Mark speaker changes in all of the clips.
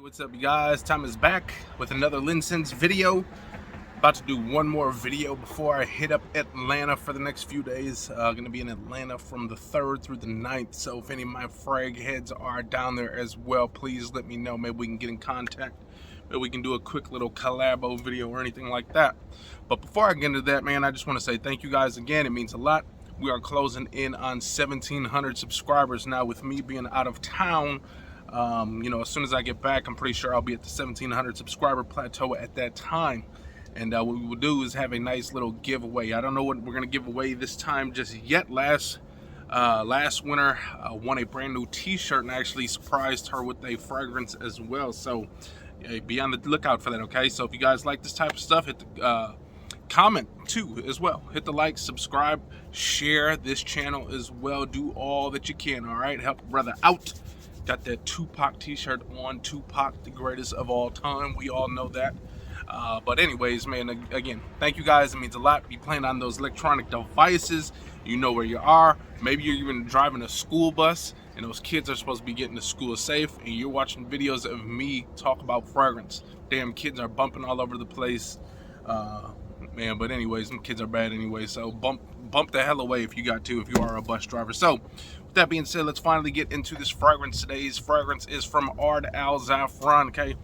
Speaker 1: What's up, you guys? Tom is back with another Linscents video. About to do one more video before I hit up Atlanta for the next few days. Gonna be in Atlanta from the 3rd through the 9th. So if any of my frag heads are down there as well, please let me know. Maybe we can get in contact. Maybe we can do a quick little collabo video or anything like that. But before I get into that, man, I just want to say thank you guys again. It means a lot. We are closing in on 1,700 subscribers now. With me being out of town, as soon as I get back, I'm pretty sure I'll be at the 1,700 subscriber plateau at that time. And what we will do is have a nice little giveaway. I don't know what we're going to give away this time just yet. Last winner won a brand new t-shirt and actually surprised her with a fragrance as well. So be on the lookout for that, okay? So if you guys like this type of stuff, hit the comment too as well. Hit the like, subscribe, share this channel as well. Do all that you can, all right? Help a brother out. Got that Tupac t-shirt on. Tupac, the greatest of all time. We all know that. But anyways, man, again, thank you guys. It means a lot. Be playing on those electronic devices. You know where you are. Maybe you're even driving a school bus and those kids are supposed to be getting to school safe and you're watching videos of me talk about fragrance. Damn, kids are bumping all over the place. Man, but anyways, them kids are bad anyway. So bump the hell away if you got to, if you are a bus driver. So with that being said, let's finally get into this fragrance. Today's fragrance is from Ard al Zaafaran, okay?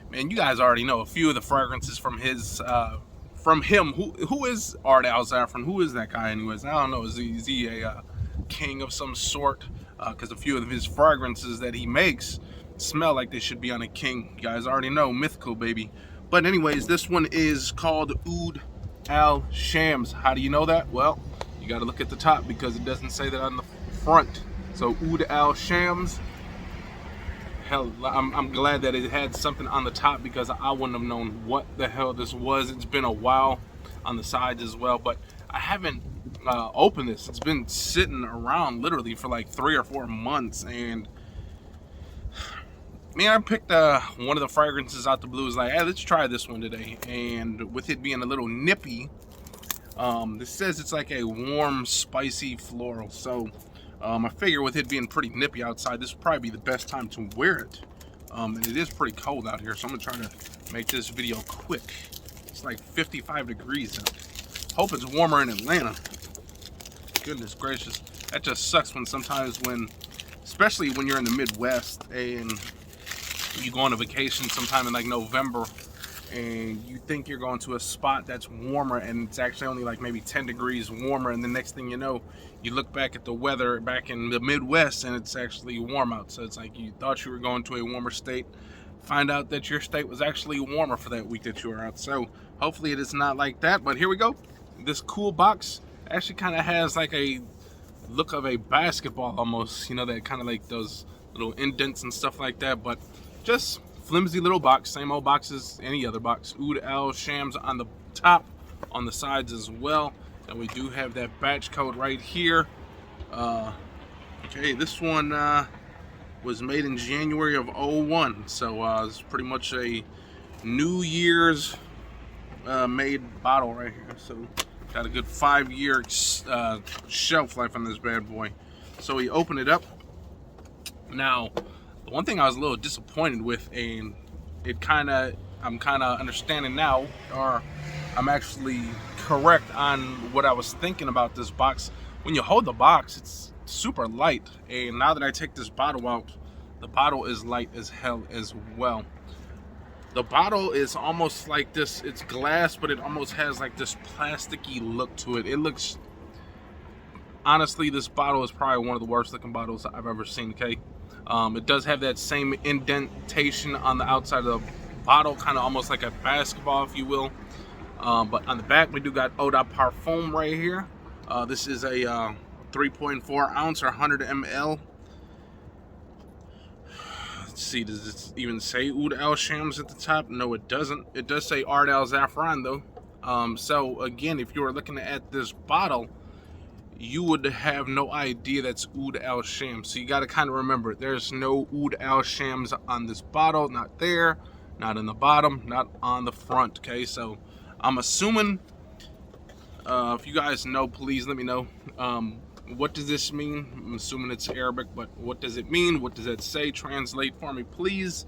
Speaker 1: Man, you guys already know a few of the fragrances from his, from him. Who is Ard al Zaafaran? Who is that guy anyways? I don't know. Is he a king of some sort? Because a few of his fragrances that he makes smell like they should be on a king. You guys already know, mythical, baby. But anyways, this one is called Oud al Shams. How do you know that? Well, you got to look at the top because it doesn't say that on the front. So Oud al Shams. Hell, I'm glad that it had something on the top because I wouldn't have known what the hell this was. It's been a while on the sides as well, but I haven't opened this. It's been sitting around literally for like 3 or 4 months, and man, I picked one of the fragrances out the blue. Is like, hey, let's try this one today. And with it being a little nippy, this says it's like a warm, spicy floral. So I figure with it being pretty nippy outside, this would probably be the best time to wear it. And it is pretty cold out here, so I'm gonna try to make this video quick. It's like 55 degrees out. Hope it's warmer in Atlanta. Goodness gracious. That just sucks especially when you're in the Midwest and you go on a vacation sometime in like November and you think you're going to a spot that's warmer and it's actually only like maybe 10 degrees warmer, and the next thing you know, you look back at the weather back in the Midwest and it's actually warm out. So it's like you thought you were going to a warmer state, find out that your state was actually warmer for that week that you were out. So hopefully it is not like that, but here we go. This cool box actually kind of has like a look of a basketball almost, you know, that kind of like those little indents and stuff like that, but just flimsy little box, same old box as any other box. Oud al Shams on the top, on the sides as well. And we do have that batch code right here. Okay, this one was made in January of 01. So it's pretty much a New Year's made bottle right here. So got a good 5-year shelf life on this bad boy. So we open it up. Now, the one thing I was a little disappointed with, and I'm kind of understanding now, or I'm actually correct on what I was thinking about this box. When you hold the box, it's super light, and now that I take this bottle out, the bottle is light as hell as well. The bottle is almost like this, it's glass, but it almost has like this plasticky look to it. It looks, honestly, this bottle is probably one of the worst looking bottles I've ever seen, okay? It does have that same indentation on the outside of the bottle, kind of almost like a basketball, if you will. But on the back, we do got Eau de Parfum right here. This is a 3.4 ounce or 100 ml. Let's see, does it even say Oud al Shams at the top? No, it doesn't. It does say Ard al Zaafaran though. So again, if you were looking at this bottle, you would have no idea that's Oud al Shams. So you got to kind of remember, there's no Oud al Shams on this bottle. Not there, not in the bottom, not on the front. Okay, so I'm assuming, if you guys know, please let me know. What does this mean? I'm assuming it's Arabic, but what does it mean? What does that say? Translate for me, please.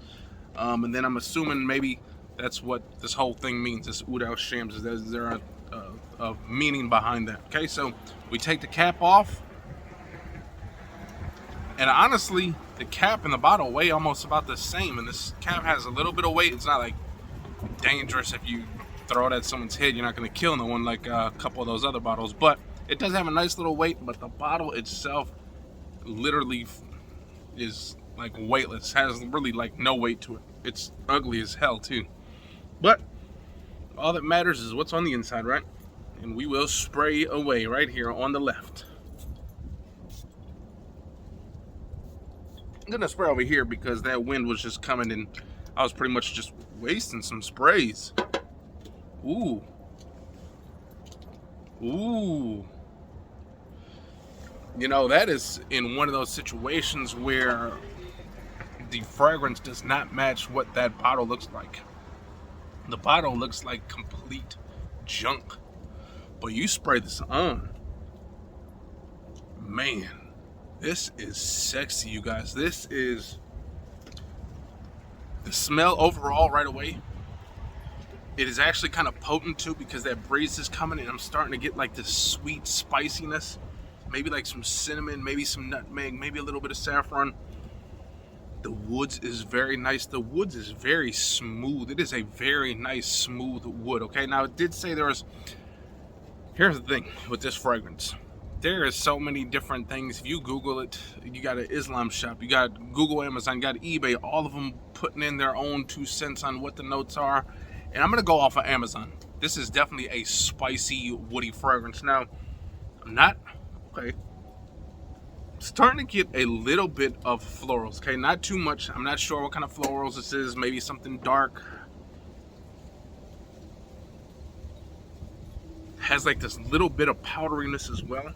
Speaker 1: And then I'm assuming maybe that's what this whole thing means. This Oud al Shams, is there a meaning behind that? Okay, so we take the cap off, and honestly, the cap and the bottle weigh almost about the same. And this cap has a little bit of weight. It's not like dangerous. If you throw it at someone's head, you're not going to kill no one like a couple of those other bottles. But it does have a nice little weight. But the bottle itself literally is like weightless. Has really like no weight to it. It's ugly as hell too. But all that matters is what's on the inside, right? And we will spray away right here on the left. I'm gonna spray over here because that wind was just coming and I was pretty much just wasting some sprays. Ooh. Ooh. You know, that is in one of those situations where the fragrance does not match what that bottle looks like. The bottle looks like complete junk. But you spray this on. Man, this is sexy, you guys. This is the smell overall right away. It is actually kind of potent too because that breeze is coming and I'm starting to get like this sweet spiciness. Maybe like some cinnamon, maybe some nutmeg, maybe a little bit of saffron. The woods is very nice. The woods is very smooth. It is a very nice smooth wood, okay? Now it did say here's the thing with this fragrance. There is so many different things. If you Google it, you got an Islam shop, you got Google, Amazon, you got eBay, all of them putting in their own 2 cents on what the notes are. And I'm gonna go off of Amazon. This is definitely a spicy, woody fragrance. Now, starting to get a little bit of florals, okay? Not too much. I'm not sure what kind of florals this is. Maybe something dark. Has like this little bit of powderiness as well.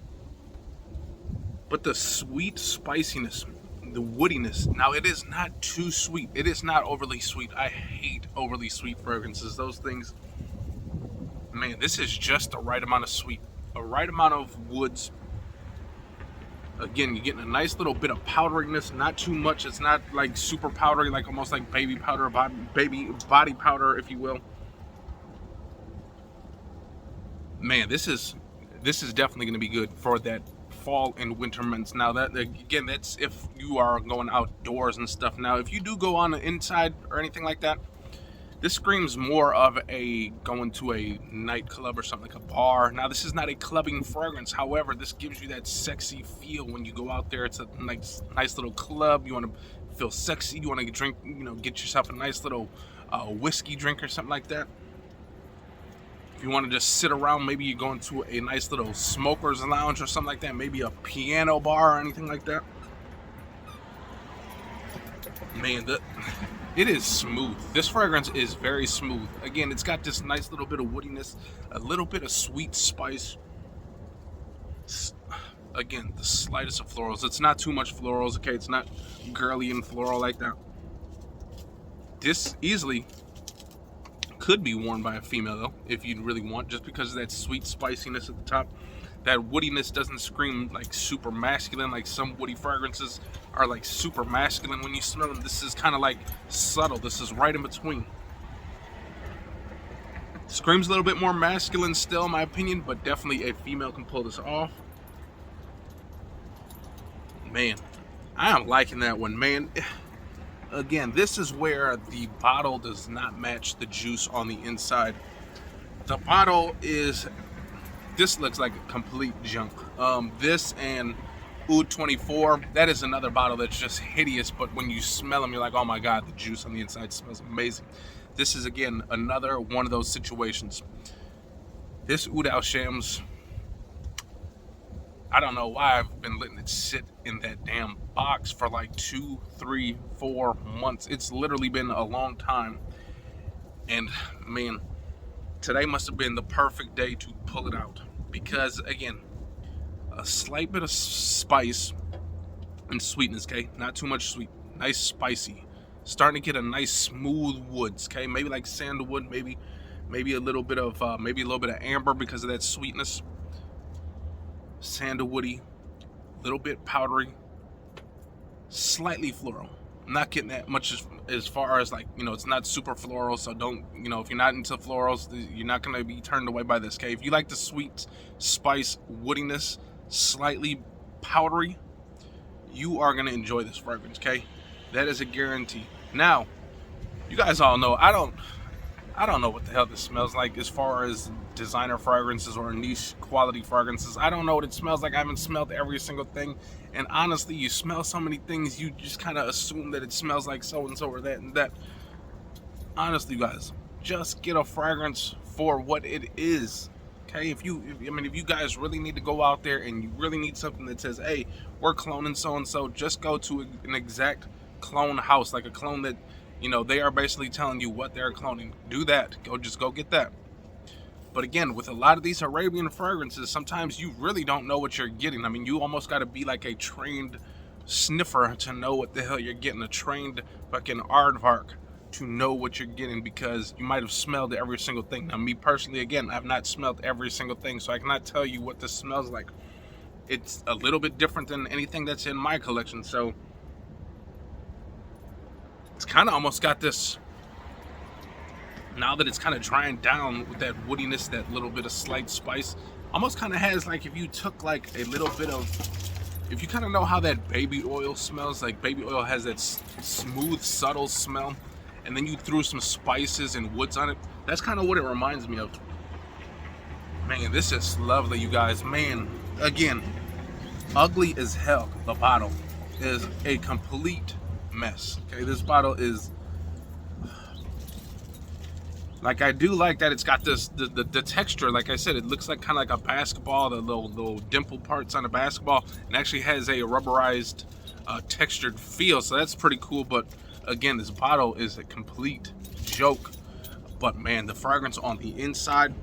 Speaker 1: But the sweet spiciness, the woodiness. Now, it is not too sweet. It is not overly sweet. I hate overly sweet fragrances. Those things, man, this is just the right amount of sweet. A right amount of woods. Again, you're getting a nice little bit of powderiness, not too much. It's not like super powdery, like almost like baby powder, baby body powder, if you will. Man, this is definitely going to be good for that fall and winter months. Now, that again, that's if you are going outdoors and stuff. Now, if you do go on the inside or anything like that, this screams more of a going to a nightclub or something, like a bar. Now, this is not a clubbing fragrance. However, this gives you that sexy feel when you go out there. It's a nice little club. You want to feel sexy. You want to drink, get yourself a nice little whiskey drink or something like that. If you want to just sit around, maybe you go into a nice little smoker's lounge or something like that. Maybe a piano bar or anything like that. Man, it is smooth. This fragrance is very smooth. Again, it's got this nice little bit of woodiness, a little bit of sweet spice. Again, the slightest of florals. It's not too much florals, okay? It's not girly and floral like that. This easily could be worn by a female, though, if you really want, just because of that sweet spiciness at the top. That woodiness doesn't scream like super masculine, like some woody fragrances are like super masculine when you smell them. This is kind of like subtle. This is right in between. Screams a little bit more masculine still, in my opinion, but definitely a female can pull this off. Man, I am liking that one, man. Again, this is where the bottle does not match the juice on the inside. The bottle this looks like a complete junk. This and Oud 24, that is another bottle that's just hideous, but when you smell them, you're like, oh my God, the juice on the inside smells amazing. This is, again, another one of those situations. This Oud al Shams, I don't know why I've been letting it sit in that damn box for like 2, 3, 4 months. It's literally been a long time. And man, today must have been the perfect day to pull it out. Because again, a slight bit of spice and sweetness, okay? Not too much sweet. Nice spicy. Starting to get a nice smooth woods, okay? Maybe like sandalwood, maybe a little bit of amber because of that sweetness. Sandalwoody, little bit powdery, slightly floral. I'm not getting that much as far as like, it's not super floral, so don't, if you're not into florals, you're not going to be turned away by this, okay? If you like the sweet spice woodiness, slightly powdery, you are going to enjoy this fragrance, okay? That is a guarantee. Now, you guys all know, I don't know what the hell this smells like as far as designer fragrances or niche quality fragrances. I don't know what it smells like. I haven't smelled every single thing. And honestly, you smell so many things, you just kind of assume that it smells like so-and-so or that and that. Honestly, guys, just get a fragrance for what it is. Okay, if you guys really need to go out there and you really need something that says, hey, we're cloning so-and-so, just go to an exact clone house, like a clone that, they are basically telling you what they're cloning. Do that. Just go get that. But again, with a lot of these Arabian fragrances, sometimes you really don't know what you're getting. I mean, you almost got to be like a trained sniffer to know what the hell you're getting. A trained fucking aardvark to know what you're getting, because you might have smelled every single thing. Now, me personally, again, I've not smelled every single thing, so I cannot tell you what this smells like. It's a little bit different than anything that's in my collection, so it's kind of almost got this, now that it's kind of drying down with that woodiness, that little bit of slight spice, almost kind of has like if you took like a little bit of, if you kind of know how that baby oil smells, like baby oil has that smooth, subtle smell, and then you threw some spices and woods on it. That's kind of what it reminds me of. Man, this is lovely, you guys. Man, again, ugly as hell. The bottle is a complete mess. Okay, this bottle is like, I do like that it's got this the texture. Like I said, it looks like kind of like a basketball, the little dimple parts on a basketball, and actually has a rubberized textured feel, so that's pretty cool. But again, this bottle is a complete joke. But man, the fragrance on the inside,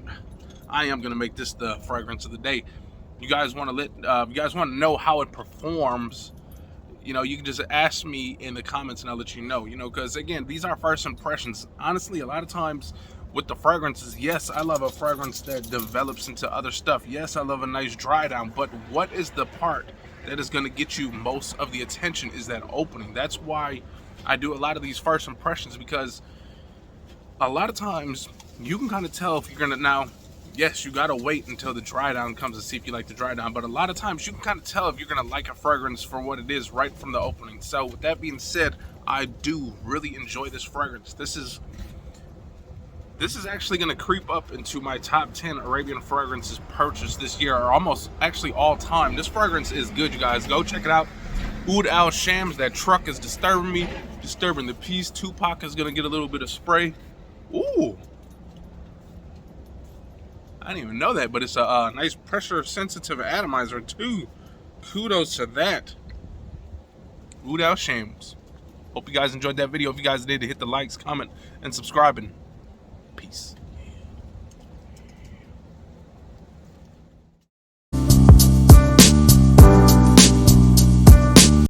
Speaker 1: I am gonna make this the fragrance of the day. You guys want to know how it performs, you can just ask me in the comments and I'll let you know, because again, these are first impressions. Honestly, a lot of times with the fragrances, yes, I love a fragrance that develops into other stuff. Yes, I love a nice dry down, but what is the part that is going to get you most of the attention is that opening. That's why I do a lot of these first impressions, because a lot of times you can kind of tell if you're going to, now, yes, you gotta wait until the dry down comes to see if you like the dry down, but a lot of times you can kind of tell if you're gonna like a fragrance for what it is right from the opening. So with that being said, I do really enjoy this fragrance. This is actually gonna creep up into my top 10 Arabian fragrances purchased this year, or almost actually all time. This fragrance is good, you guys. Go check it out. Oud al Shams. That truck is disturbing me, disturbing the peace. Tupac is gonna get a little bit of spray. Ooh. I didn't even know that, but it's a nice pressure-sensitive atomizer, too. Kudos to that. Oud al Shams. Hope you guys enjoyed that video. If you guys did, hit the likes, comment, and subscribing. Peace.